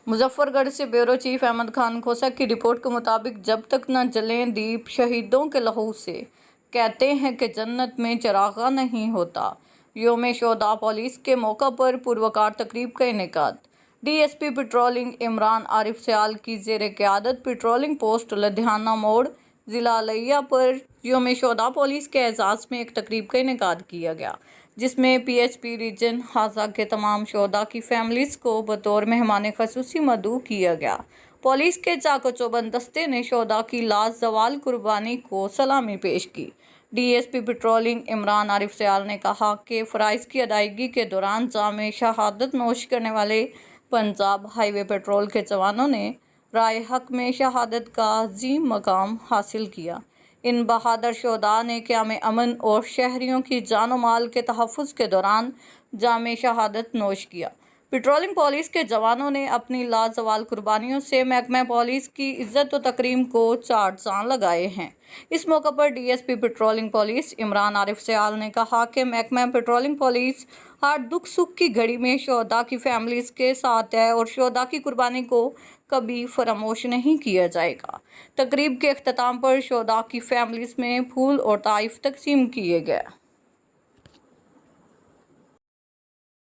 मुजफ्फर गढ़ से bureau chief Ahmad Khan खोसा की रिपोर्ट के मुताबिक जब तक न जलें दीप शहीदों के लहू से, कहते हैं कि जन्नत में चरागा नहीं होता। योम शोहदा पुलिस के मौका पर पुरवकार तकरीब का इनेकाद। डीएसपी पेट्रोलिंग इमरान आरिफ सयाल की ज़ेर क़यादत पेट्रोलिंग पोस्ट लुधियाना मोड़ ज़िला लिया पर योम शोहदा पुलिस के एजाज़ में एक तकरीब का इनेकाद किया गया, जिसमें पीएचपी रीजन हाजा के तमाम शोहदा की फैमिलीज़ को बतौर मेहमान खसूसी मदऊ किया गया। पुलिस के चाको चौबंद दस्ते ने शोहदा की लाजवाल कुर्बानी को सलामी पेश की। डीएसपी पेट्रोलिंग इमरान आरिफ सयाल ने कहा कि फ़राइज़ की अदायगी के दौरान जाम शहादत नोश करने वाले पंजाब हाईवे पेट्रोल के जवानों ने राय हक में शहादत का अज़ीम मकाम हासिल किया। इन बहादुर शोहदा ने क़याम अमन और शहरियों की जान और माल के तहफ़्फ़ुज़ के दौरान जाम शहादत नोश किया। पेट्रोलिंग पुलिस के जवानों ने अपनी लाजवाल कुर्बानियों से महकमा पुलिस की इज़्ज़त व तकरीम को चार चांद लगाए हैं। इस मौके पर DSP patrolling police Imran Arif Sayal ने कहा कि महकमा पेट्रोलिंग पुलिस हर दुख सुख की घड़ी में शोहदा की फैमिलीज़ के साथ है और शोहदा की कुर्बानी को कभी फरामोश नहीं किया जाएगा। तकरीब के अख्ताम पर शोहदा की फैमिलीज़ में फूल और ताइफ तकसीम किए गए।